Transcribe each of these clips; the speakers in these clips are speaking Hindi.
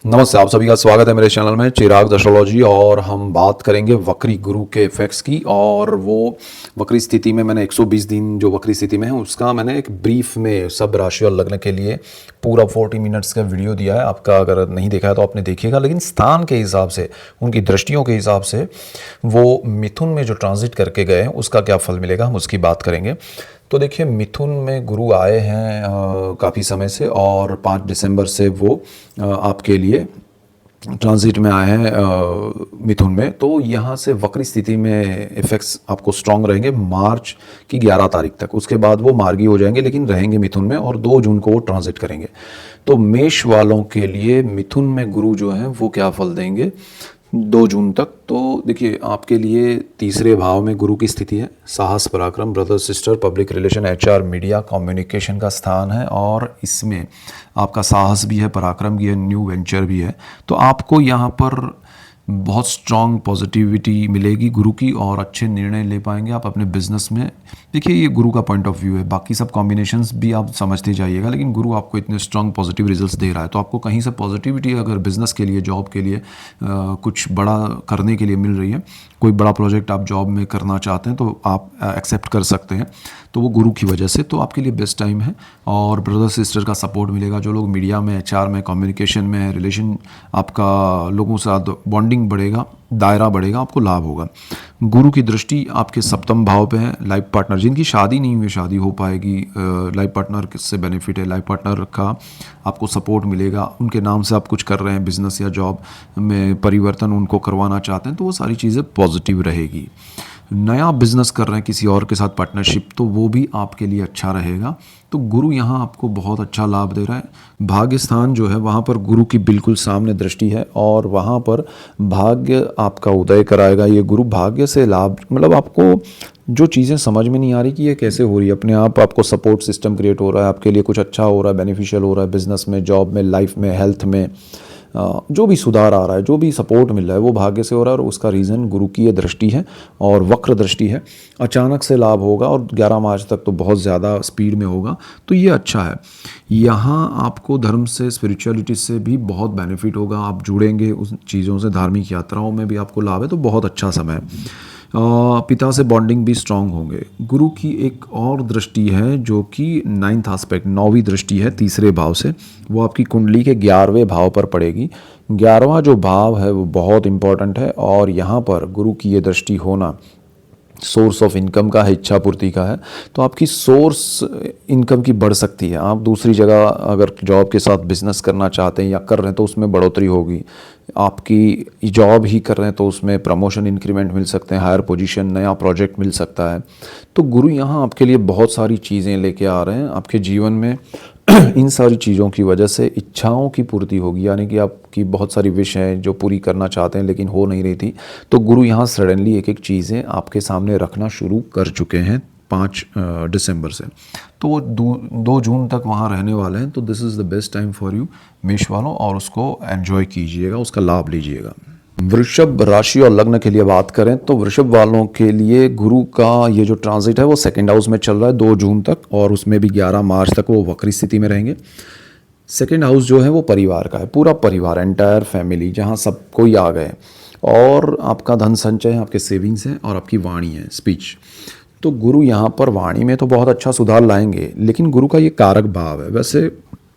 नमस्ते, आप सभी का स्वागत है मेरे चैनल में चिराग एस्ट्रोलॉजी। और हम बात करेंगे वक्री गुरु के इफेक्ट्स की। और वो वक्री स्थिति में मैंने 120 दिन जो वक्री स्थिति में है उसका मैंने एक ब्रीफ में सब राशि और लग्न के लिए पूरा 40 मिनट्स का वीडियो दिया है। आपका अगर नहीं देखा है तो आपने देखिएगा। लेकिन स्थान के हिसाब से, उनकी दृष्टियों के हिसाब से वो मिथुन में जो ट्रांजिट करके गए हैं उसका क्या फल मिलेगा, हम उसकी बात करेंगे। तो देखिए, मिथुन में गुरु आए हैं काफ़ी समय से, और 5 दिसंबर से वो आपके लिए ट्रांजिट में आए हैं मिथुन में। तो यहाँ से वक्री स्थिति में इफेक्ट्स आपको स्ट्रांग रहेंगे मार्च की 11 तारीख तक। उसके बाद वो मार्गी हो जाएंगे, लेकिन रहेंगे मिथुन में, और 2 जून को वो ट्रांजिट करेंगे। तो मेष वालों के लिए मिथुन में गुरु जो हैं वो क्या फल देंगे 2 जून तक। तो देखिए, आपके लिए तीसरे भाव में गुरु की स्थिति है। साहस, पराक्रम, brother sister, public relation, HR, media, communication का स्थान है, और इसमें आपका साहस भी है, पराक्रम भी है, न्यू वेंचर भी है। तो आपको यहाँ पर बहुत स्ट्रॉन्ग पॉजिटिविटी मिलेगी गुरु की, और अच्छे निर्णय ले पाएंगे आप अपने बिजनेस में। देखिए, ये गुरु का पॉइंट ऑफ व्यू है, बाकी सब कॉम्बिनेशंस भी आप समझते जाइएगा, लेकिन गुरु आपको इतने स्ट्रॉन्ग पॉजिटिव रिजल्ट्स दे रहा है। तो आपको कहीं से पॉजिटिविटी अगर बिजनेस के लिए, जॉब के लिए कुछ बड़ा करने के लिए मिल रही है, कोई बड़ा प्रोजेक्ट आप जॉब में करना चाहते हैं तो आप एक्सेप्ट कर सकते हैं, तो वो गुरु की वजह से तो आपके लिए बेस्ट टाइम है। और ब्रदर सिस्टर का सपोर्ट मिलेगा। जो लोग मीडिया में, एचआर में, कम्युनिकेशन में, रिलेशन, आपका लोगों के साथ बॉन्डिंग बढ़ेगा, दायरा बढ़ेगा, आपको लाभ होगा। गुरु की दृष्टि आपके सप्तम भाव पे है। लाइफ पार्टनर, जिनकी शादी नहीं हुई, शादी हो पाएगी। लाइफ पार्टनर किससे बेनिफिट है, लाइफ पार्टनर का आपको सपोर्ट मिलेगा। उनके नाम से आप कुछ कर रहे हैं बिजनेस या जॉब में परिवर्तन उनको करवाना चाहते हैं, तो वो सारी चीज़ें पॉजिटिव रहेगी। नया बिजनेस कर रहे हैं किसी और के साथ पार्टनरशिप, तो वो भी आपके लिए अच्छा रहेगा। तो गुरु यहाँ आपको बहुत अच्छा लाभ दे रहा है। भाग्य स्थान जो है वहाँ पर गुरु की बिल्कुल सामने दृष्टि है, और वहाँ पर भाग्य आपका उदय कराएगा। ये गुरु भाग्य से लाभ, मतलब आपको जो चीज़ें समझ में नहीं आ रही कि ये कैसे हो रही है, अपने आप आपको सपोर्ट सिस्टम क्रिएट हो रहा है, आपके लिए कुछ अच्छा हो रहा है, बेनिफिशियल हो रहा है बिजनेस में, जॉब में, लाइफ में, हेल्थ में, जो भी सुधार आ रहा है, जो भी सपोर्ट मिल रहा है, वो भाग्य से हो रहा है। और उसका रीज़न गुरु की ये दृष्टि है, और वक्र दृष्टि है। अचानक से लाभ होगा, और 11 मार्च तक तो बहुत ज़्यादा स्पीड में होगा, तो ये अच्छा है। यहाँ आपको धर्म से, स्पिरिचुअलिटी से भी बहुत बेनिफिट होगा। आप जुड़ेंगे उस चीज़ों से, धार्मिक यात्राओं में भी आपको लाभ है, तो बहुत अच्छा समय है। पिता से बॉन्डिंग भी स्ट्रांग होंगे। गुरु की एक और दृष्टि है जो कि 9th एस्पेक्ट, 9वीं दृष्टि है तीसरे भाव से, वो आपकी कुंडली के 11वें भाव पर पड़ेगी। 11वां जो भाव है वो बहुत इंपॉर्टेंट है, और यहाँ पर गुरु की ये दृष्टि होना सोर्स ऑफ इनकम का है, इच्छा पूर्ति का है। तो आपकी सोर्स इनकम की बढ़ सकती है। आप दूसरी जगह अगर जॉब के साथ बिजनेस करना चाहते हैं या कर रहे हैं तो उसमें बढ़ोतरी होगी। आपकी जॉब ही कर रहे हैं तो उसमें प्रमोशन, इंक्रीमेंट मिल सकते हैं, हायर पोजीशन, नया प्रोजेक्ट मिल सकता है। तो गुरु यहाँ आपके लिए बहुत सारी चीज़ें लेके आ रहे हैं आपके जीवन में। इन सारी चीज़ों की वजह से इच्छाओं की पूर्ति होगी, यानी कि आपकी बहुत सारी विश हैं जो पूरी करना चाहते हैं लेकिन हो नहीं रही थी, तो गुरु यहाँ सडनली एक एक चीज़ें आपके सामने रखना शुरू कर चुके हैं 5 दिसंबर से। तो वो 2 जून तक वहाँ रहने वाले हैं। तो this is the best time for you मेष वालों, और उसको एन्जॉय कीजिएगा, उसका लाभ लीजिएगा। वृषभ राशि और लग्न के लिए बात करें तो वृषभ वालों के लिए गुरु का ये जो ट्रांजिट है वो 2nd हाउस में चल रहा है 2 जून तक, और उसमें भी 11 मार्च तक वो वक्री स्थिति में रहेंगे। 2nd हाउस जो है वो परिवार का है, पूरा परिवार, एंटायर फैमिली, जहाँ सब कोई आ गए, और आपका धन संचय है, आपके सेविंग्स हैं, और आपकी वाणी है, स्पीच। तो गुरु यहाँ पर वाणी में तो बहुत अच्छा सुधार लाएंगे, लेकिन गुरु का ये कारक भाव है। वैसे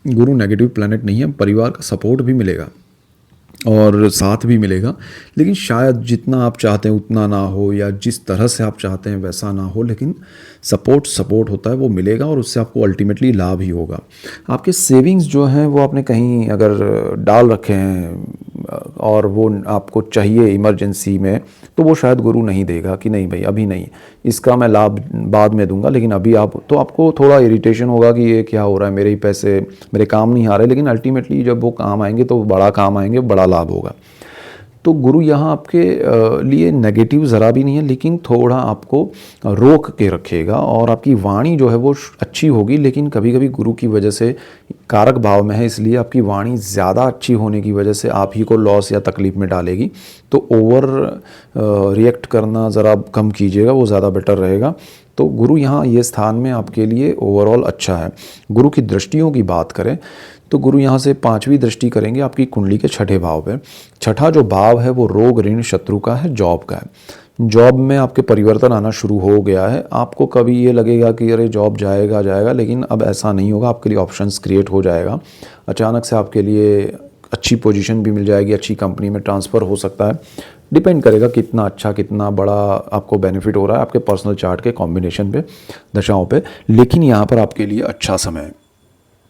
गुरु नेगेटिव प्लैनेट नहीं है, परिवार का सपोर्ट भी मिलेगा और साथ भी मिलेगा, लेकिन शायद जितना आप चाहते हैं उतना ना हो, या जिस तरह से आप चाहते हैं वैसा ना हो, लेकिन सपोर्ट होता है, वो मिलेगा, और उससे आपको अल्टीमेटली लाभ ही होगा। आपके सेविंग्स जो हैं वो आपने कहीं अगर डाल रखे हैं और वो आपको चाहिए इमरजेंसी में, तो वो शायद गुरु नहीं देगा कि नहीं भाई अभी नहीं, इसका मैं लाभ बाद में दूंगा, लेकिन अभी तो आपको थोड़ा इरिटेशन होगा कि ये क्या हो रहा है, मेरे ही पैसे मेरे काम नहीं आ रहे, लेकिन अल्टीमेटली जब वो काम आएंगे तो बड़ा काम आएंगे, बड़ा लाभ होगा। तो गुरु यहाँ आपके लिए नेगेटिव ज़रा भी नहीं है, लेकिन थोड़ा आपको रोक के रखेगा, और आपकी वाणी जो है वो अच्छी होगी, लेकिन कभी कभी गुरु की वजह से कारक भाव में है, इसलिए आपकी वाणी ज़्यादा अच्छी होने की वजह से आप ही को लॉस या तकलीफ में डालेगी। तो ओवर रिएक्ट करना ज़रा कम कीजिएगा, वो ज़्यादा बेटर रहेगा। तो गुरु यहाँ ये स्थान में आपके लिए ओवरऑल अच्छा है। गुरु की दृष्टियों की बात करें तो गुरु यहाँ से 5वीं दृष्टि करेंगे आपकी कुंडली के छठे भाव पे। छठा जो भाव है वो रोग ऋण शत्रु का है, जॉब का है। जॉब में आपके परिवर्तन आना शुरू हो गया है। आपको कभी ये लगेगा कि अरे जॉब जाएगा जाएगा, लेकिन अब ऐसा नहीं होगा। आपके लिए ऑप्शंस क्रिएट हो जाएगा। अचानक से आपके लिए अच्छी पोजीशन भी मिल जाएगी, अच्छी कंपनी में ट्रांसफ़र हो सकता है। डिपेंड करेगा कितना अच्छा कितना बड़ा आपको बेनिफिट हो रहा है आपके पर्सनल चार्ट के कॉम्बिनेशन पे, दशाओं पे। लेकिन यहाँ पर आपके लिए अच्छा समय है।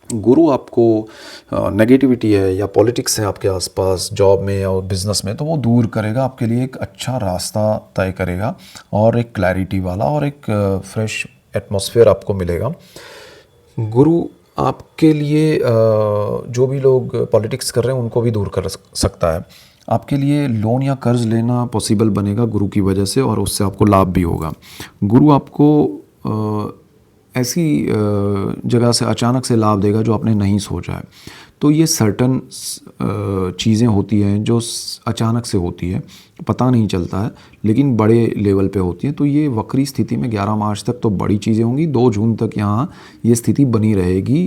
गुरु आपको नेगेटिविटी है या पॉलिटिक्स है आपके आसपास जॉब में या बिजनेस में, तो वो दूर करेगा। आपके लिए एक अच्छा रास्ता तय करेगा और एक क्लैरिटी वाला और एक फ्रेश एटमॉस्फेयर आपको मिलेगा। गुरु आपके लिए जो भी लोग पॉलिटिक्स कर रहे हैं उनको भी दूर कर सकता है। आपके लिए लोन या कर्ज लेना पॉसिबल बनेगा गुरु की वजह से, और उससे आपको लाभ भी होगा। गुरु आपको ऐसी जगह से अचानक से लाभ देगा जो आपने नहीं सोचा है। तो ये सर्टन चीज़ें होती हैं जो अचानक से होती है, पता नहीं चलता है, लेकिन बड़े लेवल पे होती हैं। तो ये वक्री स्थिति में 11 मार्च तक तो बड़ी चीज़ें होंगी। 2 जून तक यहाँ ये स्थिति बनी रहेगी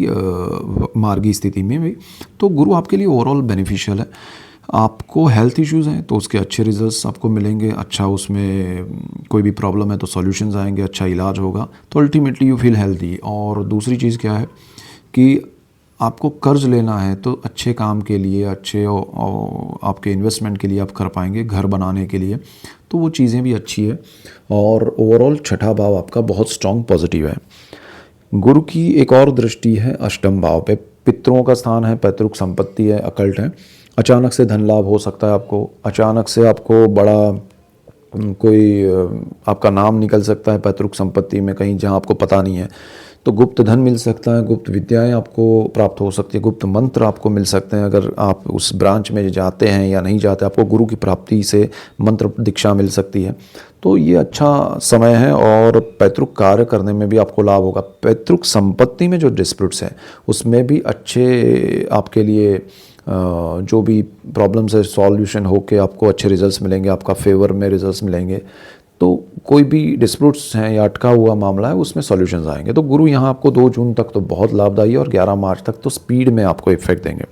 मार्गी स्थिति में भी। तो गुरु आपके लिए ओवरऑल बेनिफिशियल है। आपको हेल्थ इश्यूज़ हैं तो उसके अच्छे रिजल्ट्स आपको मिलेंगे। अच्छा, उसमें कोई भी प्रॉब्लम है तो सॉल्यूशंस आएंगे, अच्छा इलाज होगा, तो अल्टीमेटली यू फील हेल्दी। और दूसरी चीज़ क्या है कि आपको कर्ज लेना है तो अच्छे काम के लिए, अच्छे आपके इन्वेस्टमेंट के लिए आप कर पाएंगे, घर बनाने के लिए, तो वो चीज़ें भी अच्छी है। और ओवरऑल छठा भाव आपका बहुत स्ट्रॉन्ग पॉजिटिव है। गुरु की एक और दृष्टि है अष्टम भाव पे। पितरों का स्थान है, पैतृक संपत्ति है, अकल्ट है। अचानक से धन लाभ हो सकता है आपको। अचानक से आपको बड़ा कोई आपका नाम निकल सकता है पैतृक संपत्ति में कहीं जहां आपको पता नहीं है। तो गुप्त धन मिल सकता है, गुप्त विद्याएं आपको प्राप्त हो सकती है, गुप्त मंत्र आपको मिल सकते हैं। अगर आप उस ब्रांच में जाते हैं या नहीं जाते, आपको गुरु की प्राप्ति से मंत्र दीक्षा मिल सकती है। तो ये अच्छा समय है और पैतृक कार्य करने में भी आपको लाभ होगा। पैतृक संपत्ति में जो डिस्प्यूट्स हैं उसमें भी अच्छे आपके लिए जो भी प्रॉब्लम्स है सॉल्यूशन होके आपको अच्छे रिजल्ट्स मिलेंगे, आपका फेवर में रिजल्ट्स मिलेंगे। तो कोई भी डिस्प्यूट्स हैं या अटका हुआ मामला है उसमें सॉल्यूशंस आएंगे। तो गुरु यहाँ आपको 2 जून तक तो बहुत लाभदायी है और 11 मार्च तक तो स्पीड में आपको इफेक्ट देंगे।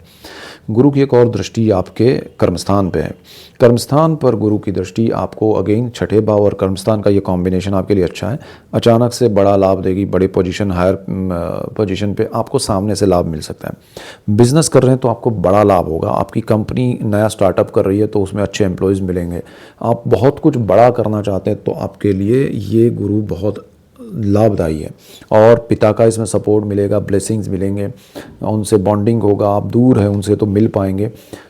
गुरु की एक और दृष्टि आपके कर्मस्थान पे है। कर्मस्थान पर गुरु की दृष्टि आपको अगेन छठे भाव और कर्मस्थान का ये कॉम्बिनेशन आपके लिए अच्छा है। अचानक से बड़ा लाभ देगी, बड़े पोजीशन, हायर पोजीशन पे आपको सामने से लाभ मिल सकता है। बिजनेस कर रहे हैं तो आपको बड़ा लाभ होगा। आपकी कंपनी नया स्टार्टअप कर रही है तो उसमें अच्छे एम्प्लॉयज़ मिलेंगे। आप बहुत कुछ बड़ा करना चाहते हैं तो आपके लिए ये गुरु बहुत लाभदायी है। और पिता का इसमें सपोर्ट मिलेगा, ब्लेसिंग्स मिलेंगे, उनसे बॉन्डिंग होगा, आप दूर हैं उनसे तो मिल पाएंगे।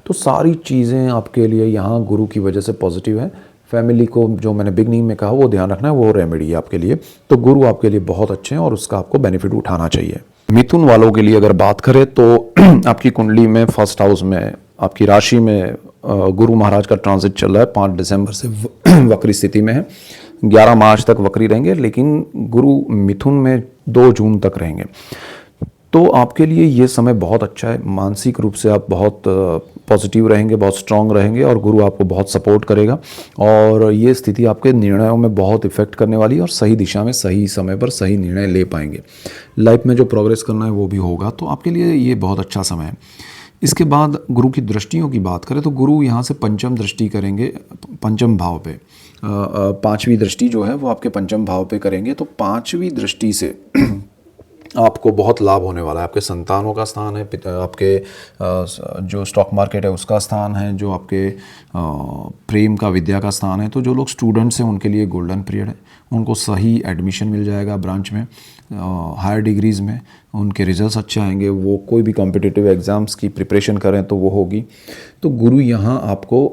तो सारी चीज़ें आपके लिए यहाँ गुरु की वजह से पॉजिटिव है। फैमिली को जो मैंने बिगनिंग में कहा वो ध्यान रखना है, वो रेमेडी है आपके लिए। तो गुरु आपके लिए बहुत अच्छे हैं और उसका आपको बेनिफिट उठाना चाहिए। मिथुन वालों के लिए अगर बात करें तो आपकी कुंडली में फर्स्ट हाउस में आपकी राशि में गुरु महाराज का ट्रांजिट चल रहा है। 5 दिसंबर से वक्री स्थिति में है, 11 मार्च तक वक्री रहेंगे, लेकिन गुरु मिथुन में 2 जून तक रहेंगे। तो आपके लिए ये समय बहुत अच्छा है। मानसिक रूप से आप बहुत पॉजिटिव रहेंगे, बहुत स्ट्रांग रहेंगे और गुरु आपको बहुत सपोर्ट करेगा। और ये स्थिति आपके निर्णयों में बहुत इफेक्ट करने वाली है और सही दिशा में सही समय पर सही निर्णय ले पाएंगे। लाइफ में जो प्रोग्रेस करना है वो भी होगा। तो आपके लिए ये बहुत अच्छा समय है। इसके बाद गुरु की दृष्टियों की बात करें तो गुरु यहाँ से पंचम दृष्टि करेंगे पंचम भाव पे। 5वीं दृष्टि जो है वो आपके पंचम भाव पे करेंगे। तो 5वीं दृष्टि से आपको बहुत लाभ होने वाला है। आपके संतानों का स्थान है, आपके जो स्टॉक मार्केट है उसका स्थान है, जो आपके प्रेम का, विद्या का स्थान है। तो जो लोग स्टूडेंट्स हैं उनके लिए गोल्डन पीरियड है। उनको सही एडमिशन मिल जाएगा ब्रांच में, हायर डिग्रीज़ में उनके रिजल्ट्स अच्छे आएंगे। वो कोई भी कॉम्पिटिटिव एग्ज़ाम्स की प्रिपरेशन करें तो वो होगी। तो गुरु यहाँ आपको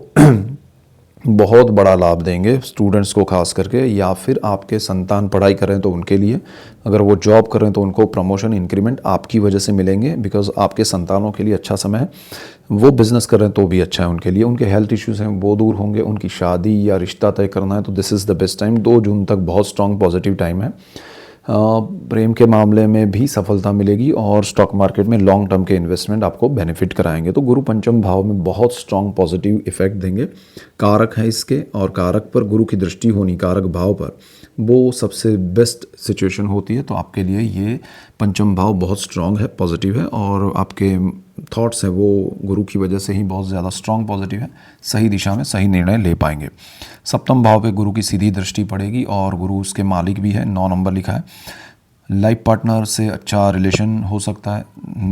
बहुत बड़ा लाभ देंगे स्टूडेंट्स को खास करके, या फिर आपके संतान पढ़ाई करें तो उनके लिए, अगर वो जॉब करें तो उनको प्रमोशन इंक्रीमेंट आपकी वजह से मिलेंगे, बिकॉज आपके संतानों के लिए अच्छा समय है। वो बिज़नेस करें तो भी अच्छा है उनके लिए। उनके हेल्थ इश्यूज़ हैं वो दूर होंगे। उनकी शादी या रिश्ता तय करना है तो this is the best time. 2 जून तक बहुत स्ट्रॉन्ग पॉजिटिव टाइम है। प्रेम के मामले में भी सफलता मिलेगी और स्टॉक मार्केट में लॉन्ग टर्म के इन्वेस्टमेंट आपको बेनिफिट कराएंगे। तो गुरु पंचम भाव में बहुत स्ट्रॉन्ग पॉजिटिव इफेक्ट देंगे। कारक है इसके, और कारक पर गुरु की दृष्टि होनी, कारक भाव पर, वो सबसे बेस्ट सिचुएशन होती है। तो आपके लिए ये पंचम भाव बहुत स्ट्रॉन्ग है, पॉजिटिव है और आपके थॉट्स है वो गुरु की वजह से ही बहुत ज़्यादा स्ट्रॉन्ग पॉजिटिव है, सही दिशा में सही निर्णय ले पाएंगे। सप्तम भाव पे गुरु की सीधी दृष्टि पड़ेगी और गुरु उसके मालिक भी है, 9 नंबर लिखा है। लाइफ पार्टनर से अच्छा रिलेशन हो सकता है,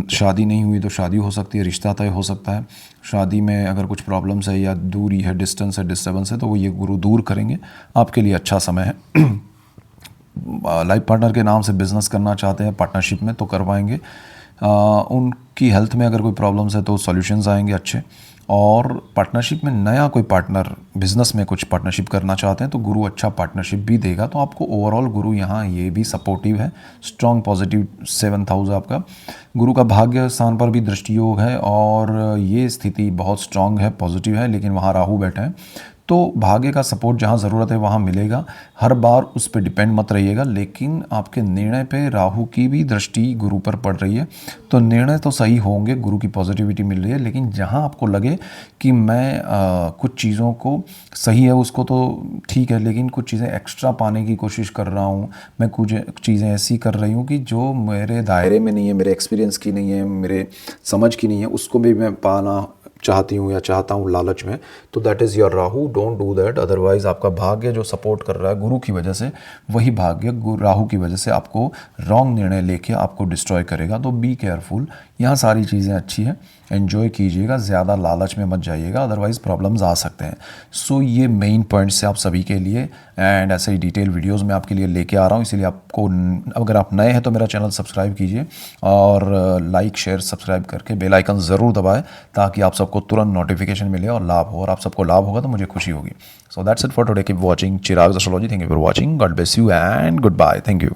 शादी नहीं हुई तो शादी हो सकती है, रिश्ता तय हो सकता है। शादी में अगर कुछ प्रॉब्लम्स है या दूरी है, डिस्टेंस है, डिस्टर्बेंस है, तो वो ये गुरु दूर करेंगे। आपके लिए अच्छा समय है। लाइफ पार्टनर के नाम से बिज़नेस करना चाहते हैं पार्टनरशिप में तो करवाएंगे। उनकी हेल्थ में अगर कोई प्रॉब्लम्स है तो सॉल्यूशंस आएंगे अच्छे। और पार्टनरशिप में नया कोई पार्टनर बिज़नेस में कुछ पार्टनरशिप करना चाहते हैं तो गुरु अच्छा पार्टनरशिप भी देगा। तो आपको ओवरऑल गुरु यहाँ ये भी सपोर्टिव है, स्ट्रॉन्ग पॉजिटिव 7th हाउस आपका। गुरु का भाग्य स्थान पर भी दृष्टि योग है और ये स्थिति बहुत स्ट्रॉन्ग है, पॉजिटिव है, लेकिन वहाँ राहु बैठे हैं तो भाग्य का सपोर्ट जहाँ ज़रूरत है वहाँ मिलेगा। हर बार उस पर डिपेंड मत रहिएगा, लेकिन आपके निर्णय पे राहु की भी दृष्टि गुरु पर पड़ रही है तो निर्णय तो सही होंगे, गुरु की पॉजिटिविटी मिल रही है। लेकिन जहाँ आपको लगे कि मैं कुछ चीज़ों को सही है उसको तो ठीक है, लेकिन कुछ चीज़ें एक्स्ट्रा पाने की कोशिश कर रहा हूँ, मैं कुछ चीज़ें ऐसी कर रही हूँ कि जो मेरे दायरे में नहीं है, मेरे एक्सपीरियंस की नहीं है, मेरे समझ की नहीं है, उसको भी मैं पाना चाहती हूँ या चाहता हूँ लालच में, तो that is your Rahu, don't do that. Otherwise आपका भाग्य जो सपोर्ट कर रहा है गुरु की वजह से, वही भाग्य राहु की वजह से आपको रॉन्ग निर्णय लेके आपको डिस्ट्रॉय करेगा। तो बी केयरफुल। यहाँ सारी चीज़ें अच्छी हैं, एन्जॉय कीजिएगा, ज़्यादा लालच में मत जाइएगा, अदरवाइज़ प्रॉब्लम्स आ सकते हैं। सो ये मेन पॉइंट्स है आप सभी के लिए, एंड ऐसे ही डिटेल वीडियोस मैं आपके लिए लेके आ रहा हूँ। इसीलिए आपको, अगर आप नए हैं तो मेरा चैनल सब्सक्राइब कीजिए और लाइक शेयर सब्सक्राइब करके बेल आइकन ज़रूर दबाएं ताकि आप सबको तुरंत नोटिफिकेशन मिले और लाभ हो, और आप सबको लाभ होगा तो मुझे खुशी होगी। So that's it for today, keep watching Chirag astrology. Thank you for watching, God bless you and goodbye, thank you.